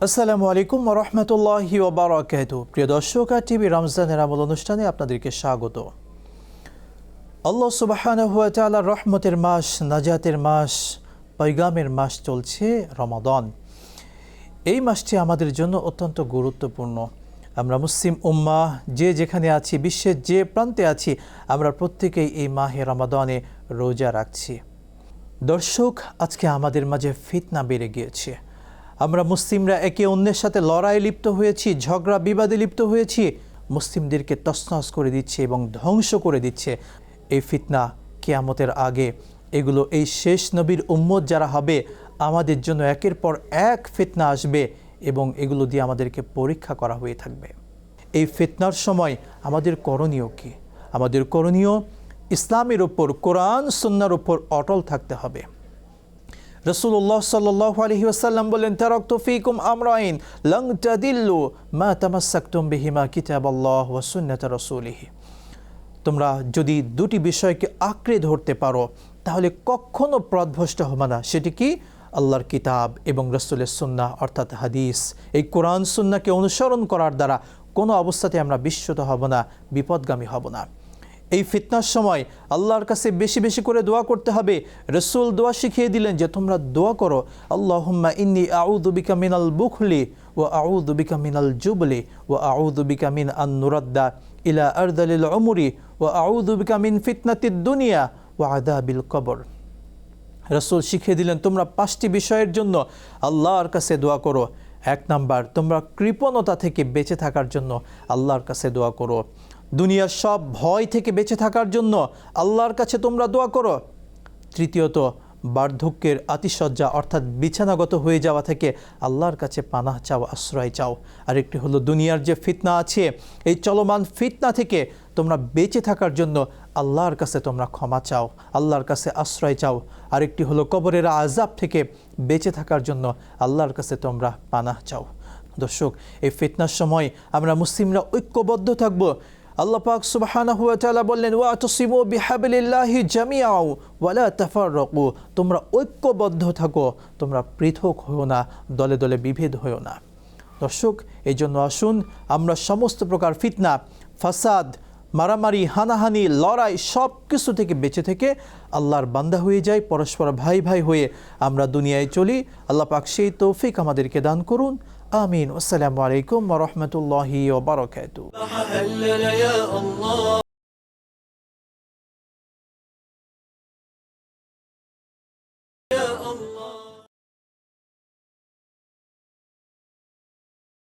আসসালামু আলাইকুম ওয়া রাহমাতুল্লাহি ওয়া বারাকাতুহু। প্রিয় দর্শক, টিভি রমজানের আমল অনুষ্ঠানে আপনাদেরকে স্বাগত। আল্লাহ সুবহানাহু ওয়া তাআলার রহমতের মাস, নাজাতের মাস, পয়গামের মাস চলছে রমাদান। এই মাসটি আমাদের জন্য অত্যন্ত গুরুত্বপূর্ণ। আমরা মুসলিম উম্মাহ যে যেখানে আছি, বিশ্বের যে প্রান্তে আছি, আমরা প্রত্যেকেই এই মাহে রমাদানে রোজা রাখছি। দর্শক, আজকে আমাদের মাঝে ফিতনা বেড়ে গিয়েছে। আমরা মুসলিমরা একে অন্যের সাথে লড়াই লিপ্ত হয়েছি, ঝগড়া বিবাদে লিপ্ত হয়েছি, মুসলিমদেরকে তছনছ করে দিচ্ছে এবং ধ্বংস করে দিচ্ছে। এই ফিতনা কিয়ামতের আগে এগুলো এই শেষ নবীর উম্মত যারা হবে, আমাদের জন্য একের পর এক ফিতনা আসবে এবং এগুলো দিয়ে আমাদেরকে পরীক্ষা করা হয়ে থাকবে। এই ফিতনার সময় আমাদের করণীয় কি? আমাদের করণীয় ইসলামের ওপর, কোরআন সুন্নাহর ওপর অটল থাকতে হবে। রাসূলুল্লাহ সাল্লাল্লাহু আলাইহি ওয়াসাল্লাম বলেন, তারাকতু ফীকুম আমরাইন লান তাদিল্লু মা তামাসসাকতুম বিহিমা কিতাবাল্লাহ ওয়া সুন্নাত রাসূলিহ। তোমরা যদি দুটি বিষয়কে আঁকড়ে ধরতে পারো তাহলে কখনো পথভ্রষ্ট হবে না। সেটি কি? আল্লাহর কিতাব এবং রাসূলের সুন্নাহ অর্থাৎ হাদিস। এই কোরআন সুন্নাহকে অনুসরণ করার দ্বারা কোনো অবস্থাতে আমরা বিস্মিত হব না, বিপদগামী হব না। এই ফিতনার সময় আল্লাহর কাছে বেশি বেশি করে দোয়া করতে হবে। রাসূল দোয়া শিখিয়ে দিলেন যে তোমরা দোয়া করো, আল্লাহুম্মা ইন্নী আউযু বিকা মিনাল বুখলি ওয়া আউযু বিকা মিনাল জুবলি ওয়া আউযু বিকা মিন আন নুরাদ্দা ইলা আরযালিল উমরি ওয়া আউযু বিকা মিন ফিতনাতিদ দুনিয়া ওয়া আযাবিল কবর। রাসূল শিখিয়ে দিলেন তোমরা 5টি বিষয়ের জন্য আল্লাহর কাছে দোয়া করো। 1 নাম্বার, তোমরা কৃপণতা থেকে বেঁচে থাকার জন্য আল্লাহর কাছে দোয়া করো। দুনিয়ার সব ভয় থেকে বেঁচে থাকার জন্য আল্লাহর কাছে তোমরা দোয়া করো। তৃতীয়ত, বার্ধক্যের আতিশয্যা অর্থাৎ বিছানাগত হয়ে যাওয়া থেকে আল্লাহর কাছে পানাহ চাও, আশ্রয় চাও। আরেকটি হলো দুনিয়ার যে ফিতনা আছে, এই চলমান ফিতনা থেকে তোমরা বেঁচে থাকার জন্য আল্লাহর কাছে তোমরা ক্ষমা চাও, আল্লাহর কাছে আশ্রয় চাও। আরেকটি হলো কবরের আযাব থেকে বেঁচে থাকার জন্য আল্লাহর কাছে তোমরা পানাহ চাও। দর্শক, এই ফিতনার সময় আমরা মুসলিমরা ঐক্যবদ্ধ থাকব। আল্লাহ পাক সুবহানাহু ওয়া তাআলা বললেন, ওয়াতাসিমু বিহাবলিল্লাহি জামিআও ওয়া লা তাফাররাকু। তোমরা ঐক্যবদ্ধ থাকো, তোমরা পৃথক হও না, দলে দলে বিভেদ হও না। দর্শক, এই জন্য আসুন আমরা সমস্ত প্রকার ফিতনা, ফাসাদ, মারামারি, হানাহানি, লড়াই সব কিছু থেকে বেঁচে থেকে আল্লাহর বান্দা হয়ে যাই, পরস্পর ভাই ভাই হয়ে আমরা দুনিয়ায় চলি। আল্লাহ পাক সেই তৌফিক আমাদেরকে দান করুন। آمين. والسلام عليكم ورحمة الله وبركاته. يا الله يا الله.